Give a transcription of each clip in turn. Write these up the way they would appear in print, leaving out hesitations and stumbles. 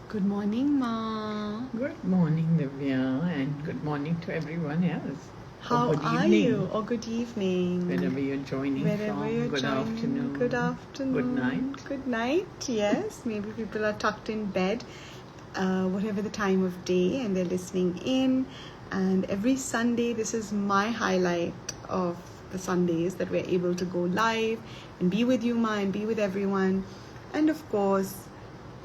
Good morning, Ma. Good morning, Divya, and good morning to everyone else. How good are evening. you? Or good evening. Wherever you're joining Wherever from. you're Good joining. afternoon. Good afternoon. Good night. Good night, yes. Maybe people are tucked in bed, whatever the time of day, and they're listening in. And every Sunday, this is my highlight of the Sundays that we're able to go live and be with you, Ma, and be with everyone. And of course,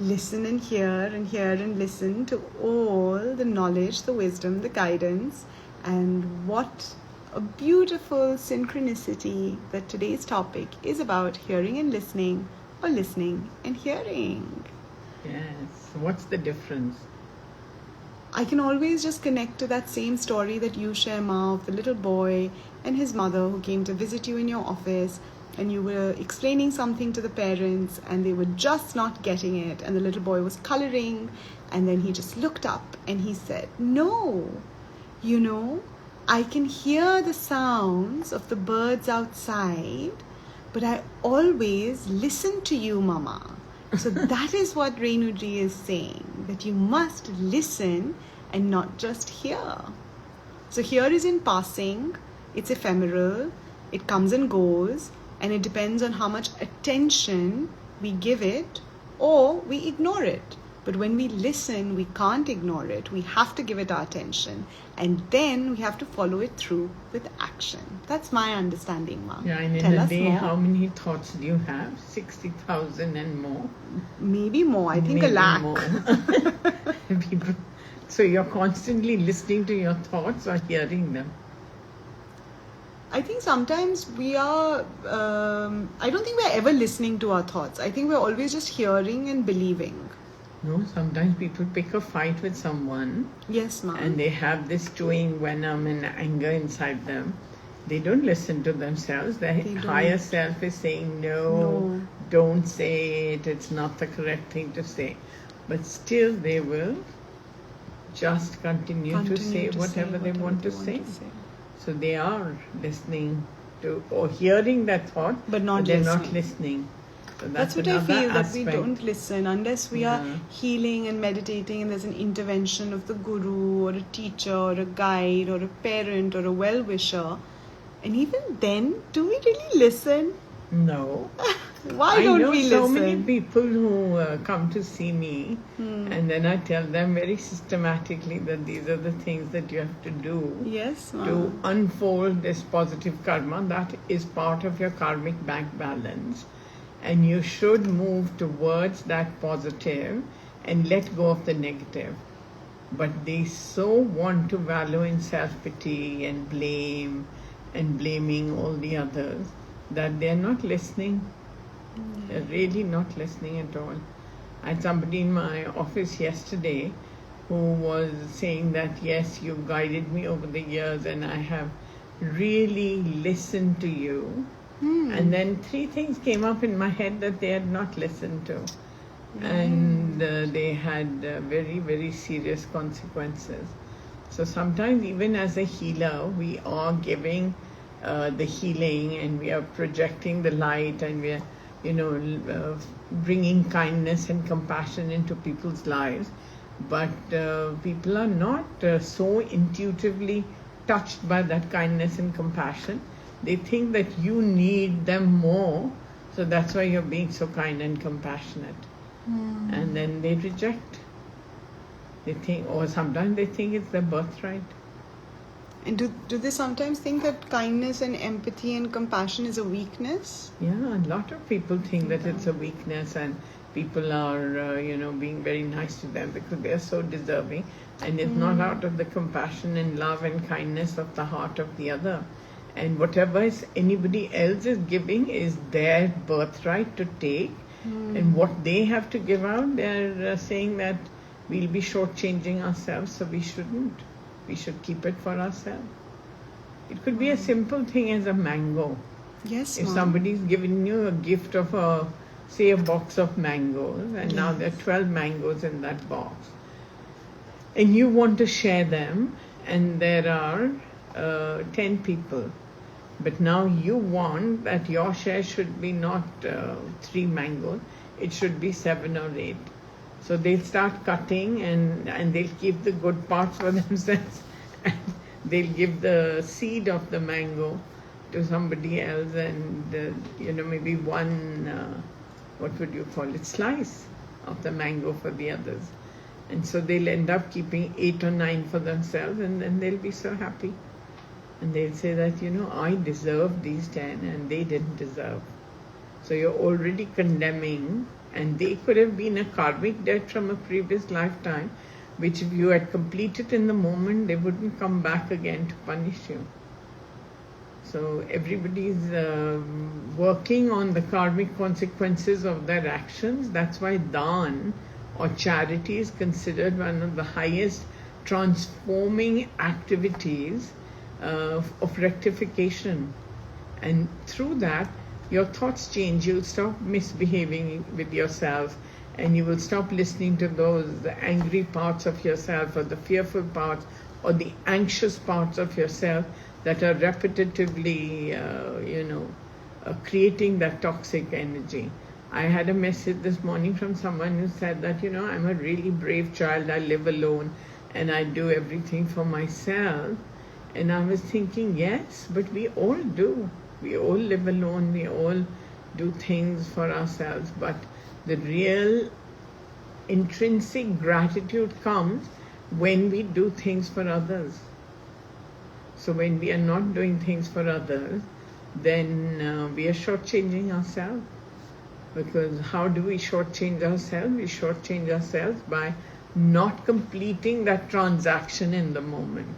listen and hear and listen to all the knowledge, the wisdom, the guidance, and what a beautiful synchronicity that today's topic is about hearing and listening, or listening and hearing. Yes. What's the difference? I can always just connect to that same story that you share, Ma, of the little boy and his mother who came to visit you in your office, and you were explaining something to the parents and they were just not getting it, and the little boy was coloring, and then he just looked up and he said, "No, I can hear the sounds of the birds outside, but I always listen to you, Mama." So that is what Renooji is saying, that you must listen and not just hear. So hear is in passing, it's ephemeral, it comes and goes, and it depends on how much attention we give it or we ignore it. But when we listen, we can't ignore it. We have to give it our attention. And then we have to follow it through with action. That's my understanding, Ma. Yeah, and in a day, how many thoughts do you have? 60,000 and more? Maybe more. I think Maybe 1 lakh. More. People. So you're constantly listening to your thoughts or hearing them? I think sometimes we are, I don't think we're ever listening to our thoughts. I think we're always just hearing and believing. No, sometimes people pick a fight with someone. Yes, ma'am. And they have this chewing venom and anger inside them. They don't listen to themselves. Their higher self is saying, no, don't say it. It's not the correct thing to say. But still they will just continue to say whatever they want to say. So they are listening to or hearing that thought, but they're not listening. So that's what I feel, that we don't listen unless we are healing and meditating and there's an intervention of the guru or a teacher or a guide or a parent or a well-wisher. And even then, do we really listen? No. Why don't we listen? I know so many people who come to see me and then I tell them very systematically that these are the things that you have to do to unfold this positive karma that is part of your karmic bank balance. And you should move towards that positive and let go of the negative. But they so want to wallow in self-pity and blame and blaming all the others that they're not listening. They're really not listening at all. I had somebody in my office yesterday who was saying that, yes, you guided me over the years and I have really listened to you. And then 3 things came up in my head that they had not listened to. And they had very, very serious consequences. So sometimes even as a healer, we are giving the healing and we are projecting the light and we are, bringing kindness and compassion into people's lives. But people are not so intuitively touched by that kindness and compassion. They think that you need them more, so that's why you're being so kind and compassionate. And then they reject. They think, or sometimes they think it's their birthright. And do they sometimes think that kindness and empathy and compassion is a weakness? Yeah, a lot of people think that it's a weakness and people are, being very nice to them because they are so deserving. And it's not out of the compassion and love and kindness of the heart of the other. And whatever anybody else is giving is their birthright to take. And what they have to give out, they're saying that we'll be shortchanging ourselves, so we shouldn't. We should keep it for ourselves. It could be a simple thing as a mango. Yes, if somebody's giving you a gift of a box of mangoes, and now there are 12 mangoes in that box, and you want to share them, and there are 10 people. But now you want that your share should be not 3 mangoes, it should be 7 or 8. So they'll start cutting and they'll keep the good parts for themselves and they'll give the seed of the mango to somebody else and maybe one what would you call it, slice of the mango for the others. And so they'll end up keeping 8 or 9 for themselves and then they'll be so happy. And they'll say that, I deserve these 10 and they didn't deserve. So you're already condemning, and they could have been a karmic debt from a previous lifetime, which if you had completed in the moment, they wouldn't come back again to punish you. So everybody's working on the karmic consequences of their actions. That's why daan or charity is considered one of the highest transforming activities of rectification. And through that, your thoughts change. You'll stop misbehaving with yourself and you will stop listening to the angry parts of yourself or the fearful parts or the anxious parts of yourself that are repetitively, creating that toxic energy. I had a message this morning from someone who said that, I'm a really brave child. I live alone and I do everything for myself. And I was thinking, yes, but we all do. We all live alone. We all do things for ourselves. But the real intrinsic gratitude comes when we do things for others. So when we are not doing things for others, then we are shortchanging ourselves. Because how do we shortchange ourselves? We shortchange ourselves by not completing that transaction in the moment.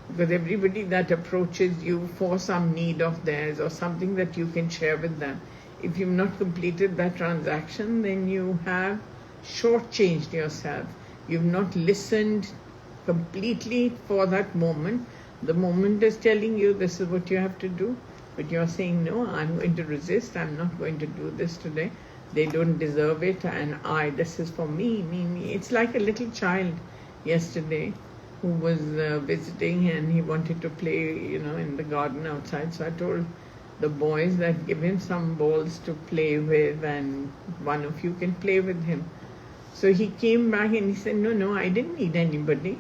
Because everybody that approaches you for some need of theirs or something that you can share with them, if you've not completed that transaction, then you have shortchanged yourself. You've not listened completely for that moment. The moment is telling you this is what you have to do, but you're saying, no, I'm going to resist. I'm not going to do this today. They don't deserve it, and this is for me. It's like a little child yesterday who was visiting and he wanted to play, in the garden outside. So I told the boys that give him some balls to play with and one of you can play with him. So he came back and he said, no, I didn't need anybody.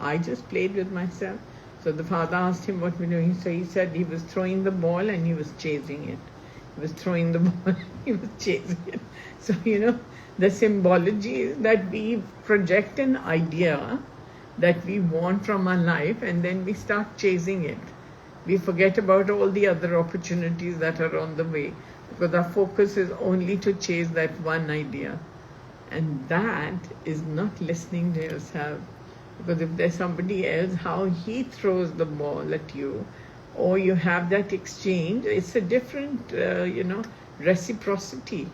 I just played with myself. So the father asked him what we're doing. So he said he was throwing the ball and he was chasing it. He was throwing the ball and he was chasing it. So, the symbology is that we project an idea that we want from our life and then we start chasing it. We forget about all the other opportunities that are on the way because our focus is only to chase that one idea. And that is not listening to yourself. Because if there's somebody else, how he throws the ball at you, or you have that exchange, it's a different, reciprocity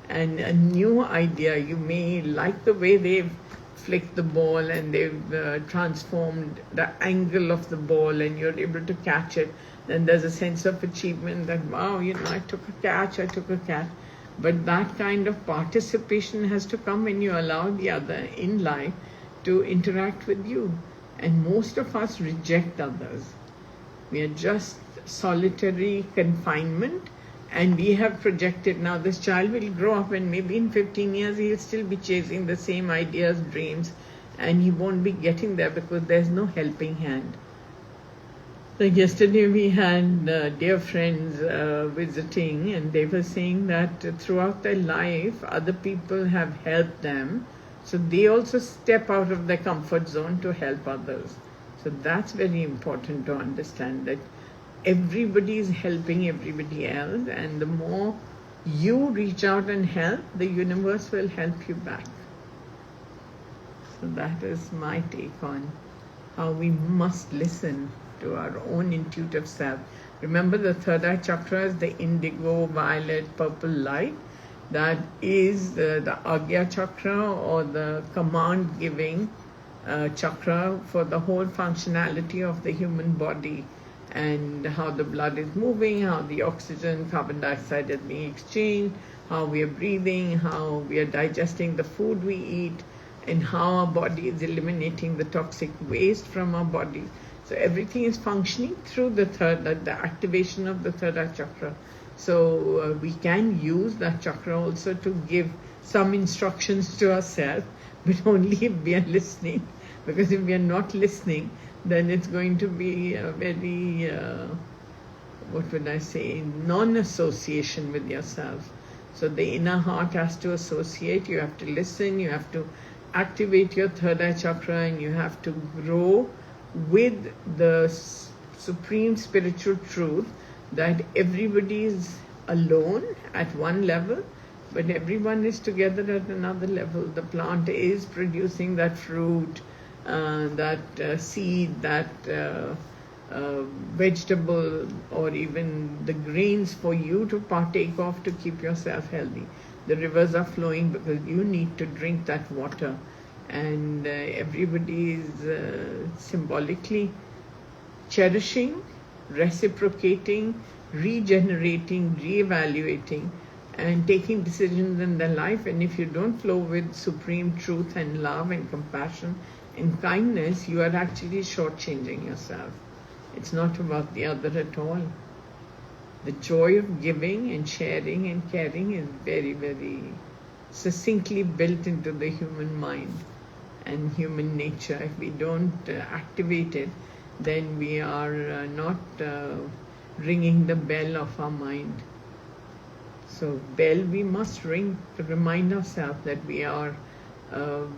and a new idea. You may like the way they've flicked the ball and they've transformed the angle of the ball and you're able to catch it. Then there's a sense of achievement that, wow, I took a catch. But that kind of participation has to come when you allow the other in life to interact with you. And most of us reject others. We are just solitary confinement and we have projected. Now this child will grow up and maybe in 15 years he'll still be chasing the same ideas, dreams, and he won't be getting there because there's no helping hand. So yesterday we had dear friends visiting and they were saying that throughout their life other people have helped them. So they also step out of their comfort zone to help others. So that's very important to understand that everybody is helping everybody else, and the more you reach out and help, the universe will help you back. So that is my take on how we must listen to our own intuitive self. Remember, the third eye chakra is the indigo, violet, purple light. That is the Agya chakra, or the command giving chakra for the whole functionality of the human body, and how the blood is moving, how the oxygen, carbon dioxide is being exchanged, how we are breathing, how we are digesting the food we eat, and how our body is eliminating the toxic waste from our body. So everything is functioning through the activation of the third eye chakra. So we can use that chakra also to give some instructions to ourselves, but only if we are listening. Because if we are not listening, then it's going to be a very, what would I say, non-association with yourself. So the inner heart has to associate, you have to listen, you have to activate your third eye chakra, and you have to grow with the supreme spiritual truth that everybody is alone at one level, but everyone is together at another level. The plant is producing that fruit, that seed, that vegetable, or even the grains for you to partake of to keep yourself healthy. The rivers are flowing because you need to drink that water, and everybody is symbolically cherishing, reciprocating, regenerating, reevaluating, and taking decisions in their life. And if you don't flow with supreme truth and love and compassion and kindness, you are actually shortchanging yourself. It's not about the other at all. The joy of giving and sharing and caring is very, very succinctly built into the human mind and human nature. If we don't activate it, then we are not ringing the bell of our mind. So bell we must ring to remind ourselves that we are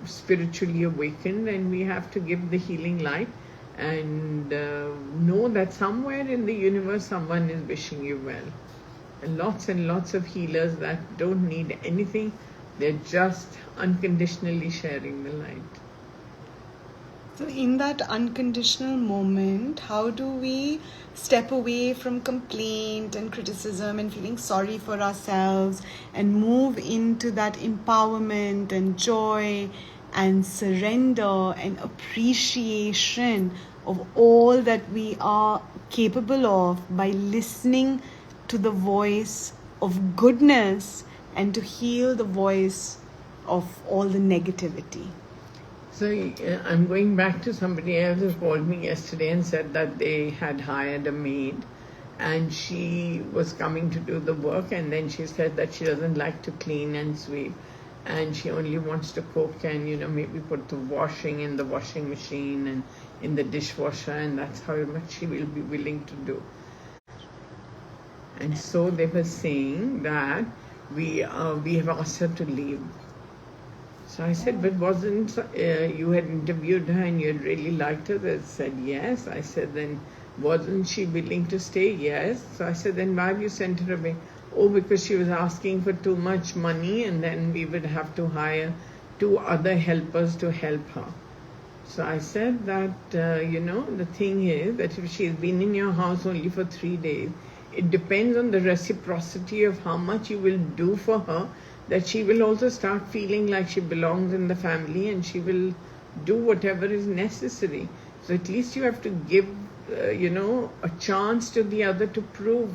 spiritually awakened, and we have to give the healing light, and know that somewhere in the universe someone is wishing you well. And lots of healers that don't need anything, they're just unconditionally sharing the light. So in that unconditional moment, how do we step away from complaint and criticism and feeling sorry for ourselves and move into that empowerment and joy and surrender and appreciation of all that we are capable of by listening to the voice of goodness and to heal the voice of all the negativity? So I'm going back to somebody else who called me yesterday and said that they had hired a maid, and she was coming to do the work, and then she said that she doesn't like to clean and sweep, and she only wants to cook and maybe put the washing in the washing machine and in the dishwasher, and that's how much she will be willing to do. And so they were saying that we have asked her to leave. So I said, but wasn't you had interviewed her and you had really liked her? They said yes. I said, then wasn't she willing to stay? Yes. So I said, then why have you sent her away? Oh, because she was asking for too much money, and then we would have to hire 2 other helpers to help her. So I said that, the thing is that if she's been in your house only for 3 days, it depends on the reciprocity of how much you will do for her, that she will also start feeling like she belongs in the family, and she will do whatever is necessary. So at least you have to give, a chance to the other to prove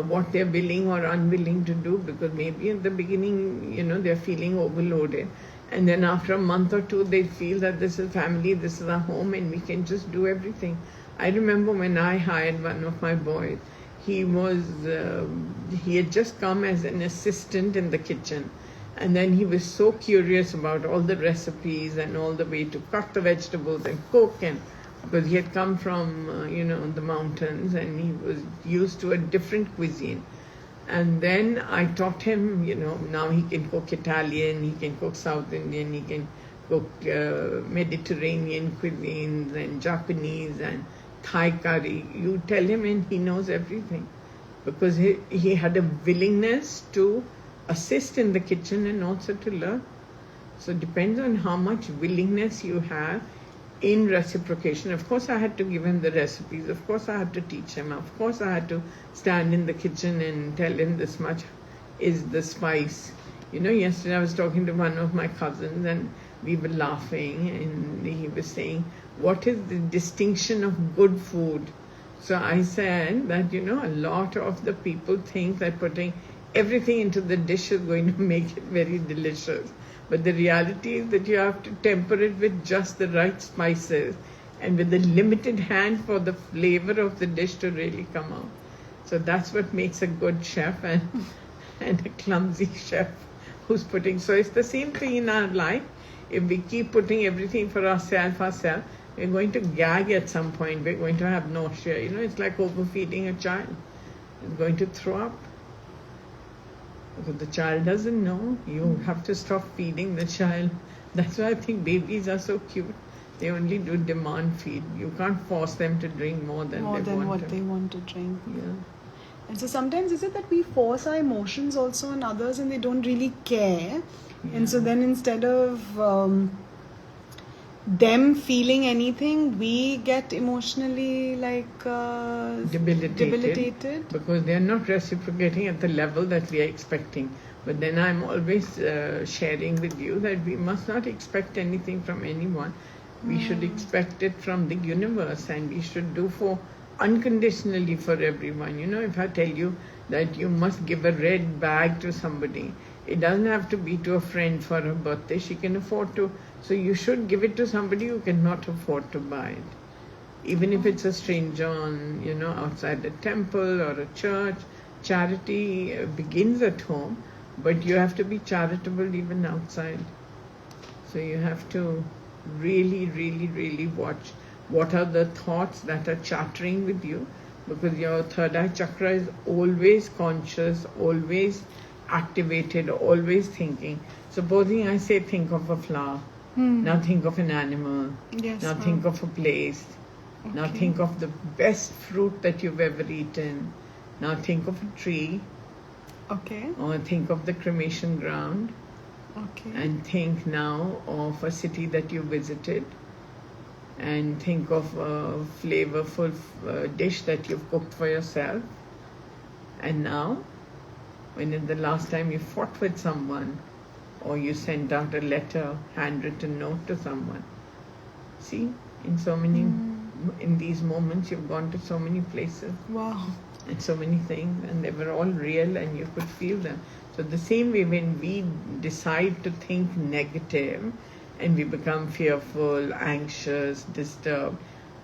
what they're willing or unwilling to do, because maybe in the beginning, they're feeling overloaded. And then after a month or 2, they feel that this is family, this is our home, and we can just do everything. I remember when I hired one of my boys, he had just come as an assistant in the kitchen, and then he was so curious about all the recipes and all the way to cut the vegetables and cook, and because he had come from the mountains, and he was used to a different cuisine. And then I taught him, now he can cook Italian, he can cook South Indian, he can cook Mediterranean cuisines and Japanese and Thai curry. You tell him and he knows everything, because he had a willingness to assist in the kitchen and also to learn. So it depends on how much willingness you have in reciprocation. Of course I had to give him the recipes, of course I had to teach him, of course I had to stand in the kitchen and tell him this much is the spice. Yesterday I was talking to one of my cousins, and we were laughing, and he was saying, what is the distinction of good food? So I said that, a lot of the people think that putting everything into the dish is going to make it very delicious. But the reality is that you have to temper it with just the right spices and with a limited hand for the flavor of the dish to really come out. So that's what makes a good chef, and a clumsy chef who's putting. So it's the same thing in our life. If we keep putting everything for ourselves, we're going to gag at some point. We're going to have nausea. It's like overfeeding a child. It's going to throw up. Because the child doesn't know. You have to stop feeding the child. That's why I think babies are so cute. They only do demand feed. You can't force them to drink more than they want to drink. Yeah. And so sometimes is it that we force our emotions also on others and they don't really care? Yeah. And so then instead of them feeling anything, we get emotionally debilitated. Because they are not reciprocating at the level that we are expecting. But then I'm always sharing with you that we must not expect anything from anyone. We should expect it from the universe, and we should do for unconditionally for everyone. If I tell you that you must give a red bag to somebody, it doesn't have to be to a friend for her birthday. She can afford to. So you should give it to somebody who cannot afford to buy it. Even if it's a stranger on, outside a temple or a church. Charity begins at home, but you have to be charitable even outside. So you have to really, really, really watch what are the thoughts that are chattering with you, because your third eye chakra is always conscious, always activated, always thinking. Supposing I say think of a flower, now think of an animal, now think of a place, now think of the best fruit that you've ever eaten, now think of a tree, or think of the cremation ground, and think now of a city that you visited, and think of a flavorful dish that you've cooked for yourself. And now, when is the last time you fought with someone, or you sent out a letter, handwritten note to someone? See, in these moments you've gone to so many places. Wow. And so many things, and they were all real, and you could feel them. So the same way, when we decide to think negative and we become fearful, anxious, disturbed,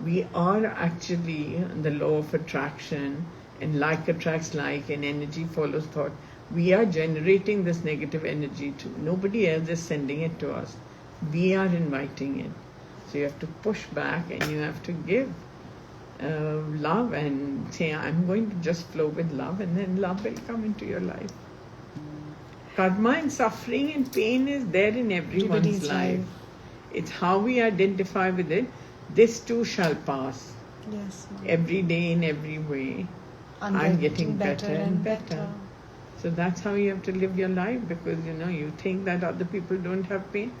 we are actually the law of attraction, and like attracts like, and energy follows thought. We are generating this negative energy too. Nobody else is sending it to us. We are inviting it. So you have to push back, and you have to give love and say, I'm going to just flow with love, and then love will come into your life. Karma and suffering and pain is there in everyone's life. It's how we identify with it. This too shall pass. Yes. Every day in every way. I'm getting better and better. So that's how you have to live your life, because you think that other people don't have pain.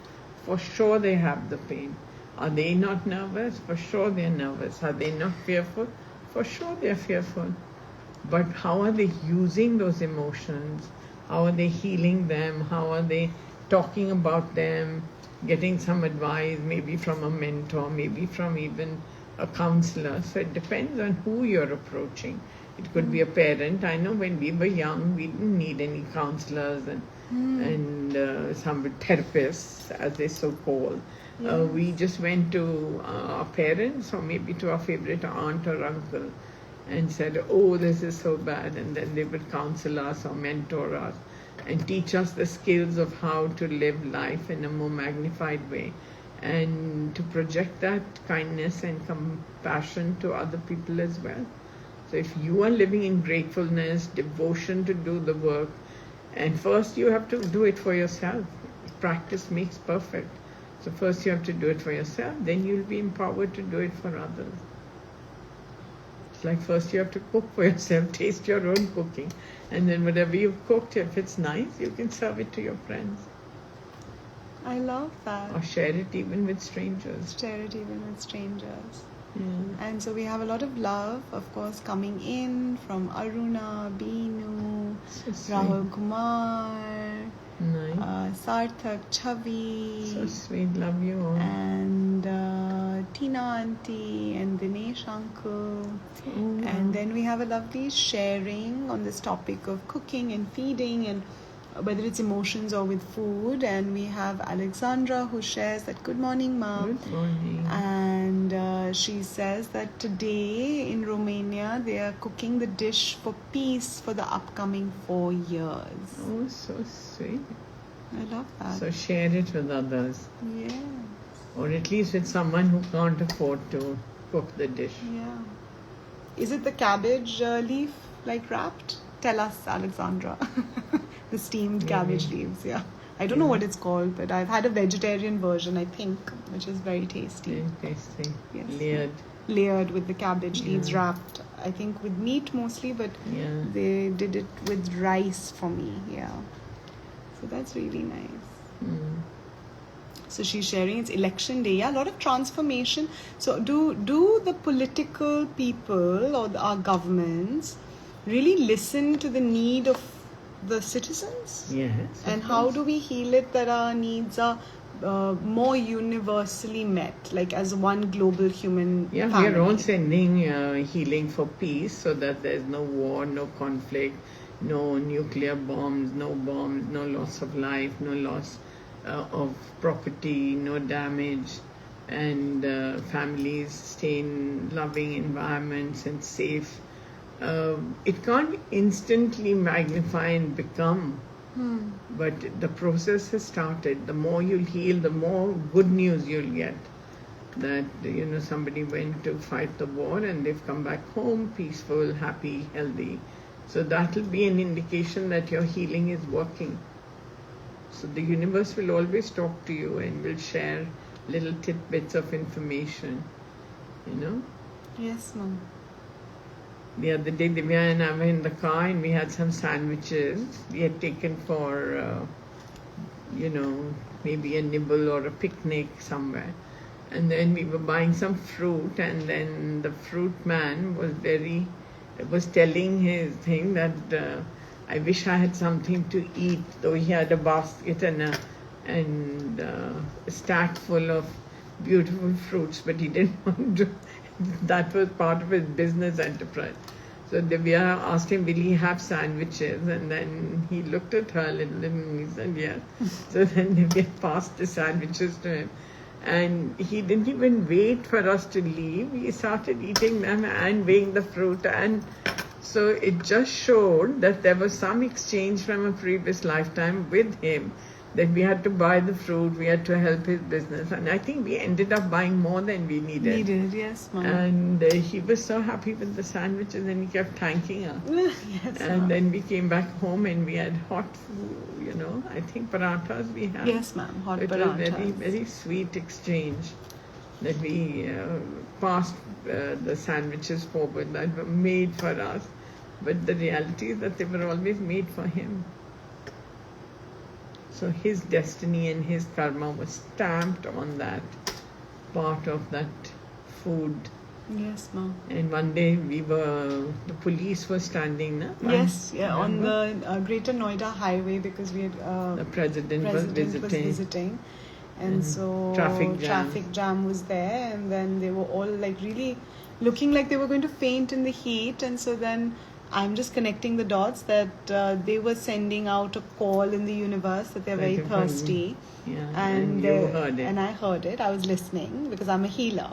For sure they have the pain. Are they not nervous? For sure they're nervous. Are they not fearful? For sure they're fearful. But how are they using those emotions? How are they healing them? How are they talking about them? Getting some advice, maybe from a mentor, maybe from even a counselor. So it depends on who you're approaching. It could be a parent. I know when we were young, we didn't need any counselors and some therapists, as they so called. We just went to our parents, or maybe to our favorite aunt or uncle, and said, oh, this is so bad. And then they would counsel us or mentor us and teach us the skills of how to live life in a more magnified way, and to project that kindness and compassion to other people as well. So if you are living in gratefulness, devotion to do the work, and first you have to do it for yourself. Practice makes perfect. So first you have to do it for yourself, then you'll be empowered to do it for others. It's like first you have to cook for yourself, taste your own cooking, and then whatever you've cooked, if it's nice, you can serve it to your friends. I love that. Or share it even with strangers. Share it even with strangers. Yeah. And so we have a lot of love, of course, coming in from Aruna, Beenu, Rahul Kumar, Sarthak, Chavi. So sweet, love you all. And Tina Auntie and Dinesh Uncle. And then we have a lovely sharing on this topic of cooking and feeding, and whether it's emotions or with food. And we have Alexandra who shares that good morning, Mom. Good morning. And she says that today in Romania they are cooking the dish for peace for the upcoming 4 years. Oh, so sweet. I love that. So share it with others. Yes. Or at least with someone who can't afford to cook the dish. Yeah. Is it the cabbage leaf like wrapped? Tell us, Alexandra. The steamed cabbage leaves, yeah. I don't know what it's called, but I've had a vegetarian version, I think, which is very tasty. Very tasty. Yes. Layered With the cabbage leaves wrapped. I think with meat mostly, but they did it with rice for me, yeah. So that's really nice. Mm. So she's sharing it's election day. Yeah, a lot of transformation. So do the political people or our governments really listen to the need of the citizens? Yes. And how do we heal it that our needs are more universally met, like as one global human family? We are all sending healing for peace so that there's no war, no conflict, no nuclear bombs, no loss of life, no loss of property, no damage, and families stay in loving environments and safe. It can't instantly magnify and become, but the process has started. The more you'll heal, the more good news you'll get. That, somebody went to fight the war and they've come back home peaceful, happy, healthy. So that'll be an indication that your healing is working. So the universe will always talk to you and will share little tidbits of information, Yes, ma'am. The other day, Divya and I were in the car and we had some sandwiches we had taken for, maybe a nibble or a picnic somewhere. And then we were buying some fruit, and then the fruit man was telling his thing that I wish I had something to eat, though he had a basket and a stack full of beautiful fruits, but he didn't want to. That was part of his business enterprise. So Divya asked him, will he have sandwiches? And then he looked at her a little and he said, yes. So then Divya passed the sandwiches to him. And he didn't even wait for us to leave. He started eating them and weighing the fruit. And so it just showed that there was some exchange from a previous lifetime with him, that we had to buy the fruit, we had to help his business. And I think we ended up buying more than we needed. Yes, ma'am. And he was so happy with the sandwiches and he kept thanking us. Yes, and ma'am. then we came back home and we had hot food, I think parathas we had. Yes, ma'am, hot parathas. parathas. It was a very, very sweet exchange that we passed the sandwiches forward that were made for us. But the reality is that they were always made for him. So his destiny and his karma was stamped on that part of that food. Yes, ma'am. And one day the police were standing. Yes, on the Greater Noida highway, because we had the president was visiting. And so traffic jam was there, and then they were all like really looking like they were going to faint in the heat. And so then I'm just connecting the dots that they were sending out a call in the universe that they're very thirsty. Yeah, and you heard it. And I heard it. I was listening because I'm a healer.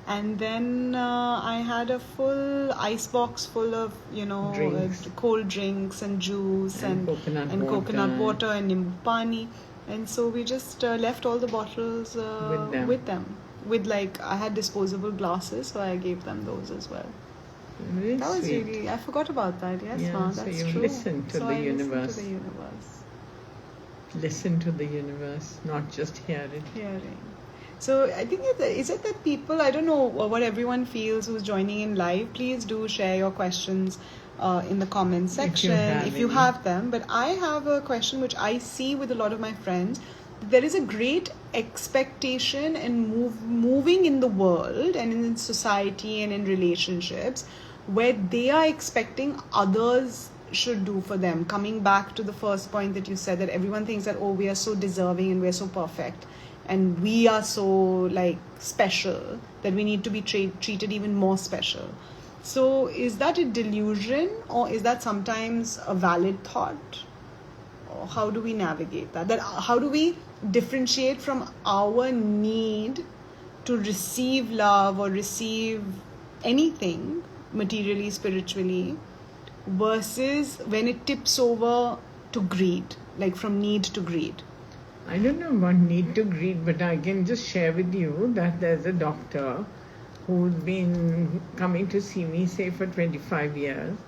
And then I had a full ice box full of, cold drinks and juice and coconut water and nimbu pani. And so we just left all the bottles with them. I had disposable glasses, so I gave them those as well. Really that was sweet. really, I forgot about that. Yes, ma'am, that's so you true. listen to the universe. Listen to the universe. Listen to the universe, not just hear it. Hearing. So I think is it that people, I don't know what everyone feels who's joining in live. Please do share your questions in the comment section if you have them. But I have a question which I see with a lot of my friends. There is a great expectation and moving in the world and in society and in relationships where they are expecting others should do for them. Coming back to the first point that you said, that everyone thinks that, we are so deserving and we are so perfect and we are so special that we need to be treated even more special. So is that a delusion, or is that sometimes a valid thought? Or how do we navigate that? How do we differentiate from our need to receive love or receive anything materially, spiritually, versus when it tips over to greed, from need to greed? I don't know about need to greet, but I can just share with you that there's a doctor who's been coming to see me, say, for 25 years.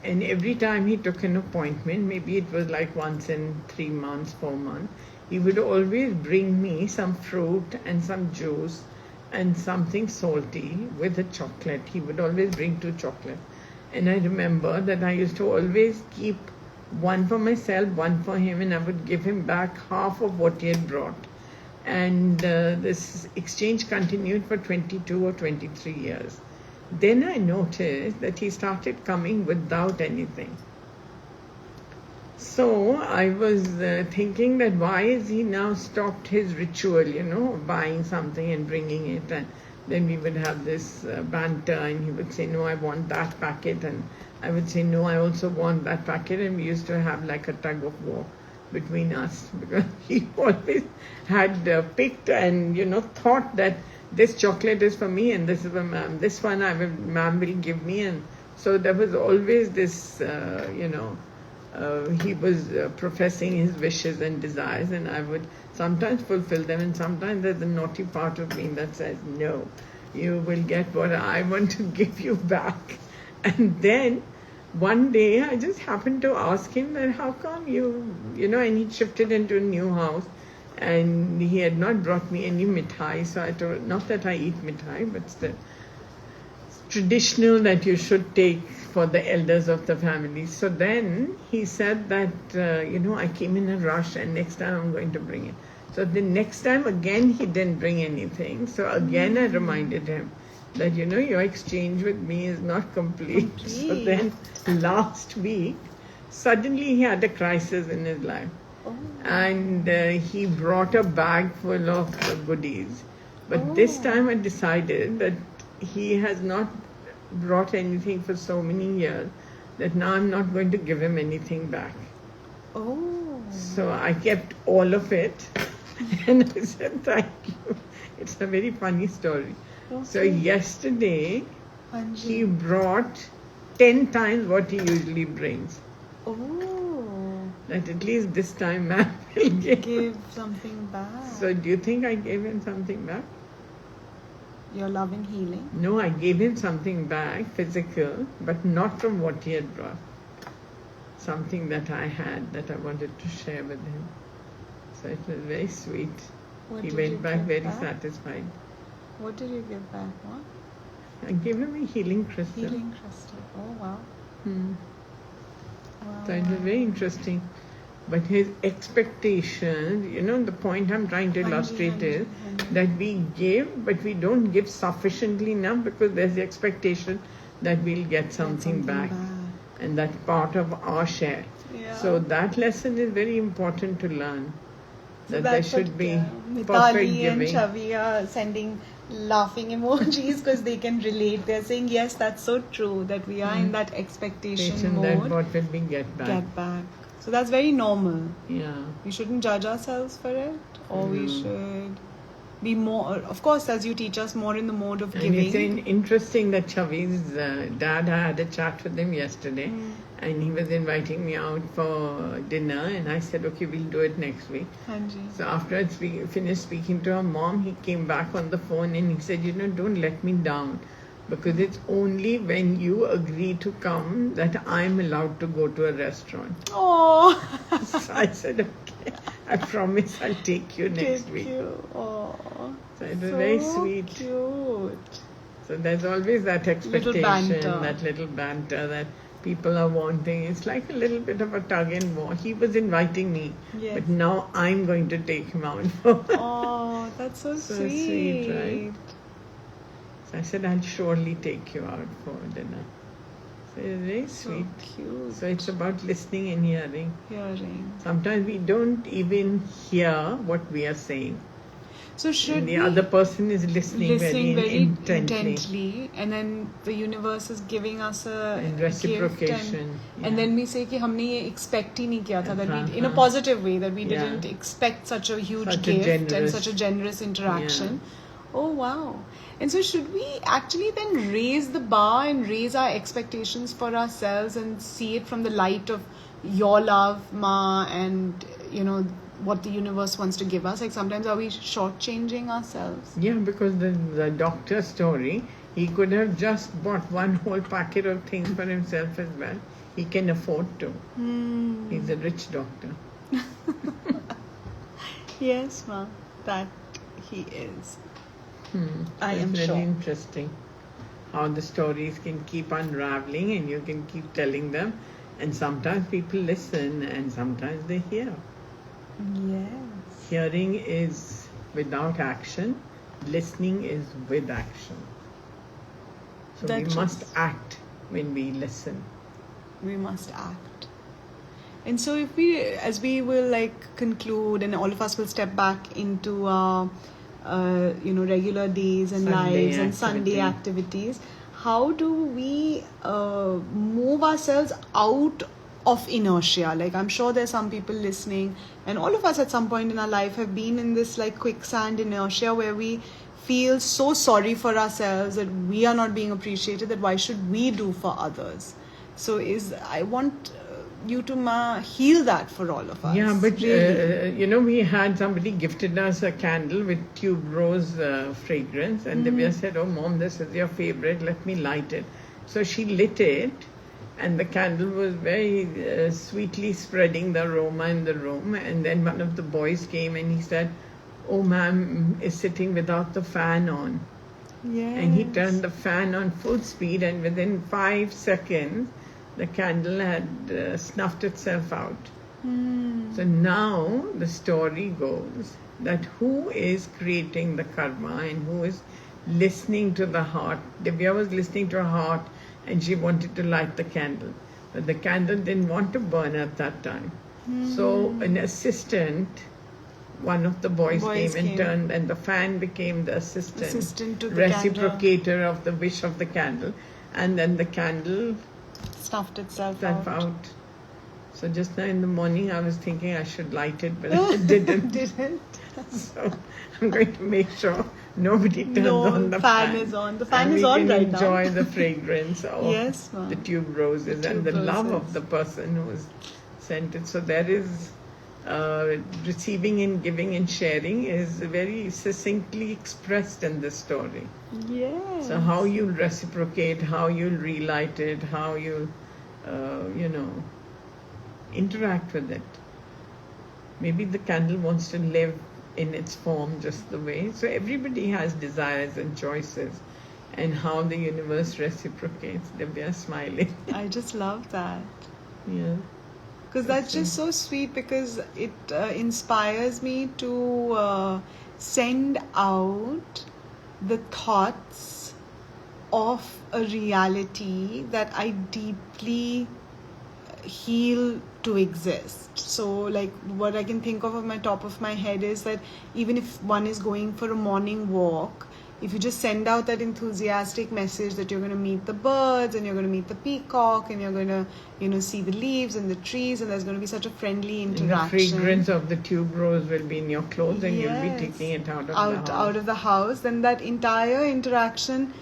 And every time he took an appointment, maybe it was like once in 3 months, 4 months, he would always bring me some fruit and some juice and something salty with a chocolate. He would always bring 2 chocolates. And I remember that I used to always keep one for myself, one for him, and I would give him back half of what he had brought. And this exchange continued for 22 or 23 years. Then I noticed that he started coming without anything. So I was thinking that why is he now stopped his ritual, buying something and bringing it, and then we would have this banter, and he would say, no, I want that packet, and I would say, no, I also want that packet, and we used to have like a tug of war between us, because he always had picked and, thought that this chocolate is for me and this is for ma'am. This one ma'am will give me, and so there was always this, he was professing his wishes and desires, and I would sometimes fulfill them, and sometimes there's a naughty part of me that says, no, you will get what I want to give you back. And then one day I just happened to ask him that how come and he shifted into a new house, and he had not brought me any mithai. So I told, not that I eat mithai, but still, it's traditional that you should take for the elders of the family. So then he said that, I came in a rush and next time I'm going to bring it. So the next time again he didn't bring anything. So again I reminded him that, your exchange with me is not complete. So then last week, suddenly he had a crisis in his life. Oh. And he brought a bag full of goodies. But this time I decided that he has not brought anything for so many years that now I'm not going to give him anything back. Oh. So I kept all of it and I said thank you. It's a very funny story. Okay. So yesterday he brought 10 times what he usually brings. Oh. That at least this time ma'am will give something back. So do you think I gave him something back? Your love and healing? No, I gave him something back, physical, but not from what he had brought. Something that I had that I wanted to share with him. So it was very sweet. He went back very satisfied. What did you give back? What? I gave him a healing crystal. Healing crystal. Oh, wow. Wow. So it was very interesting. But his expectations, the point I'm trying to illustrate is that we give, but we don't give sufficiently enough because there's the expectation that we'll get something back. And that's part of our share. Yeah. So that lesson is very important to learn. So that there should be perfect giving. And Chavi are sending laughing emojis because they can relate. They're saying, yes, that's so true, that we are in that expectation mode. That what will we get back. So that's very normal. Yeah. We shouldn't judge ourselves for it, or we should be more, of course, as you teach us, more in the mode of giving. And it's interesting that Chavi's dad, I had a chat with him yesterday, and he was inviting me out for dinner, and I said, okay, we'll do it next week. So after I finished speaking to her mom, he came back on the phone and he said, don't let me down. Because it's only when you agree to come that I'm allowed to go to a restaurant. Oh. So I said, okay, I promise I'll take you next week. Oh. So it was very sweet. Cute. So there's always that expectation, that little banter that people are wanting. It's like a little bit of a tug and war. He was inviting me, but now I'm going to take him out. Oh, that's so sweet. So sweet, right? I said, I'll surely take you out for dinner. So it's very sweet. So cute. So it's about listening and hearing. Sometimes we don't even hear what we are saying. So should the other person is listening very intently. And then the universe is giving us a reciprocation. Gift and then we say कि हमने ये expect ही नहीं किया था, that we, in a positive way, that we didn't expect such a huge gift and such a generous interaction. Oh, wow. And so should we actually then raise the bar and raise our expectations for ourselves and see it from the light of your love, Ma, and, what the universe wants to give us? Like sometimes are we shortchanging ourselves? Yeah, because the doctor story, he could have just bought one whole packet of things for himself as well. He can afford to. He's a rich doctor. Yes, ma, that he is. I am It's sure. really interesting how the stories can keep unraveling and you can keep telling them. And sometimes people listen and sometimes they hear. Yes. Hearing is without action, listening is with action. So we must act when we listen. We must act. And so if we, as we will like conclude and all of us will step back into our, regular days and lives and Sunday activities, how do we move ourselves out of inertia? Like I'm sure there's some people listening and all of us at some point in our life have been in this like quicksand inertia where we feel so sorry for ourselves that we are not being appreciated, that why should we do for others? So I want you to heal that for all of us. Yeah, but really. We had somebody gifted us a candle with tuberose fragrance, and Divya said, "Oh, Mom, this is your favorite. Let me light it." So she lit it, and the candle was very sweetly spreading the aroma in the room. And then one of the boys came and he said, "Oh, ma'am is sitting without the fan on." Yes. And he turned the fan on full speed, and within 5 seconds, the candle had snuffed itself out. So now the story goes that who is creating the karma and who is listening to the heart. Divya was listening to her heart and she wanted to light the candle. But the candle didn't want to burn at that time. So an assistant, one of the boys came and turned, and the fan became the assistant to the reciprocator of the wish of the candle. And then the candle stuffed itself out. So just now in the morning I was thinking I should light it, but I didn't. So I'm going to make sure nobody turns on the fan. Is on. The fan is on right now. Enjoy the fragrance of yes, the tube roses and the love of the person who has sent it. So there is receiving and giving and sharing is very succinctly expressed in this story. Yes. So how you'll reciprocate, how you'll relight it, how you'll, interact with it. Maybe the candle wants to live in its form just the way. So everybody has desires and choices, and how the universe reciprocates. They're smiling. I just love that. Yeah. Because that's just so sweet, because it inspires me to send out the thoughts of a reality that I deeply heal to exist. So like what I can think of my top of my head is that even if one is going for a morning walk, if you just send out that enthusiastic message that you're going to meet the birds and you're going to meet the peacock and you're going to see the leaves and the trees, and there's going to be such a friendly interaction. And the fragrance of the tuberose will be in your clothes, and you'll be taking it out of the house. Then that entire interaction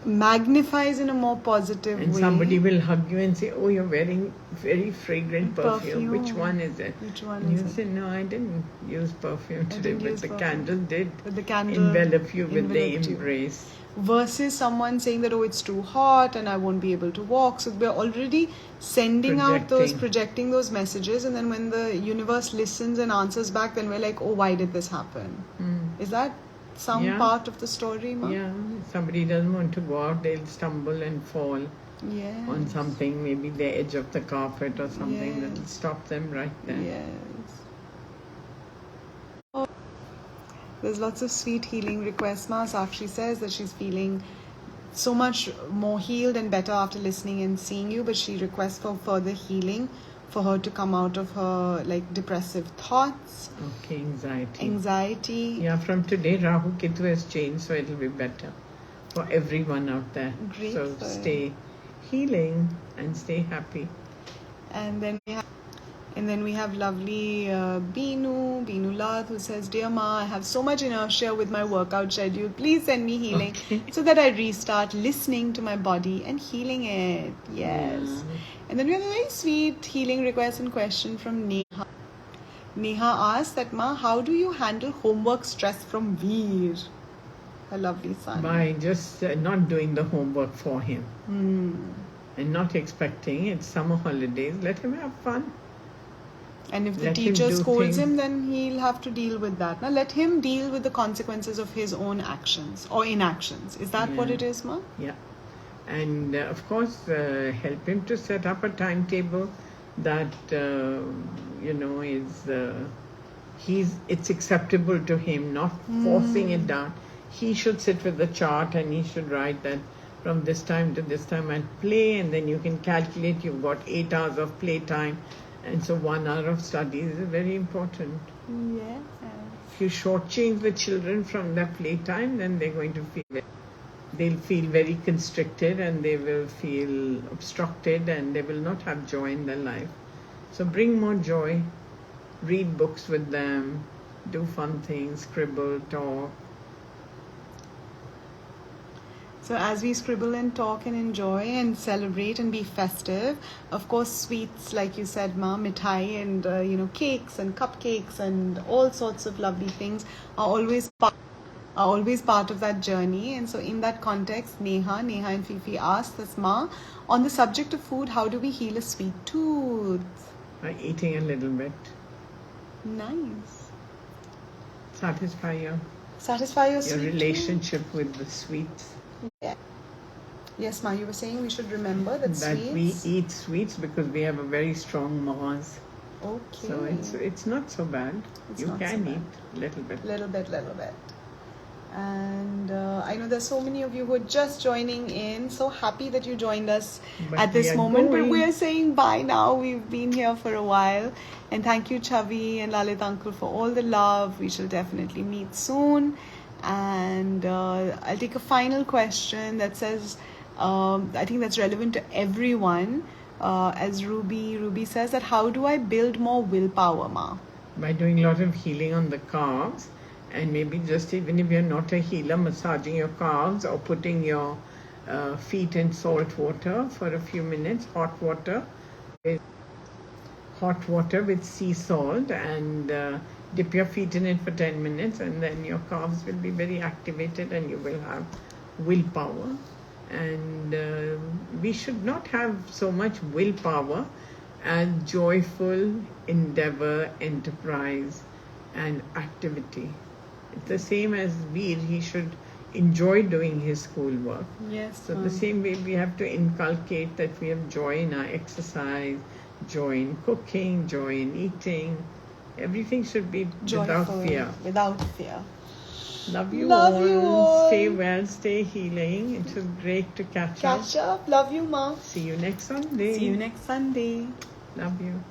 magnifies in a more positive way. And somebody will hug you and say, "Oh, you're wearing very fragrant perfume. Which one is it?" And you say, "No, I didn't use perfume today, but the candle did candle envelop you with the embrace." Versus someone saying that, "Oh, it's too hot and I won't be able to walk." So we're already projecting those messages, and then when the universe listens and answers back, then we're like, "Oh, why did this happen?" Is that some part of the story, Ma? Yeah, if somebody doesn't want to go out, they'll stumble and fall on something, maybe the edge of the carpet or something that'll stop them right there. Yes. Oh, there's lots of sweet healing requests. Ma Sakshi says that she's feeling so much more healed and better after listening and seeing you, but she requests for further healing, for her to come out of her like depressive thoughts. Okay, anxiety. Yeah, from today Rahu Ketu has changed, so it'll be better for everyone out there. Grateful. So stay healing and stay happy. And then we have lovely Beenu Lath, who says, "Dear Ma, I have so much inertia with my workout schedule. Please send me healing so that I restart listening to my body and healing it." Yes. And then we have a very sweet healing request and question from Neha. Neha asks that, Ma, how do you handle homework stress from Veer, her lovely son? By just not doing the homework for him. And not expecting. It's summer holidays. Let him have fun. And if the teacher scolds him, then he'll have to deal with that. Now let him deal with the consequences of his own actions or inactions. Is that what it is, Ma? Yeah. And of course, help him to set up a timetable that is it's acceptable to him, not forcing it down. He should sit with the chart and he should write that from this time to this time and play, and then you can calculate you've got 8 hours of play time, and so 1 hour of study is very important. Yeah. If you shortchange the children from their play time, then they'll feel very constricted and they will feel obstructed and they will not have joy in their life. So bring more joy, read books with them, do fun things, scribble, talk. So as we scribble and talk and enjoy and celebrate and be festive, of course sweets, like you said, Ma, mithai and cakes and cupcakes and all sorts of lovely things are always part of that journey. And so in that context, Neha and Fifi asked us, Ma, on the subject of food, how do we heal a sweet tooth? By eating a little bit. Nice. Satisfy your sweet relationship with the sweets. Yeah. Yes, Ma, you were saying we should remember that sweets. We eat sweets because we have a very strong Mars. Okay. So it's not so bad. You can eat a little bit. Little bit. And I know there's so many of you who are just joining in. So happy that you joined us at this moment. But we're saying bye now. We've been here for a while. And thank you, Chavi and Lalit Uncle, for all the love. We shall definitely meet soon. And I'll take a final question that says, I think that's relevant to everyone. As Ruby says that, how do I build more willpower, Ma? By doing a lot of healing on the calves. And maybe just even if you're not a healer, massaging your calves or putting your feet in salt water for a few minutes, hot water with sea salt, and dip your feet in it for 10 minutes, and then your calves will be very activated and you will have willpower. And we should not have so much willpower as joyful endeavor, enterprise and activity. It's the same as Veer. He should enjoy doing his schoolwork. Yes. So the same way we have to inculcate that we have joy in our exercise, joy in cooking, joy in eating. Everything should be joyful, without fear. Love you all. Stay well, stay healing. It was great to catch up. Love you, Ma. See you next Sunday. Love you.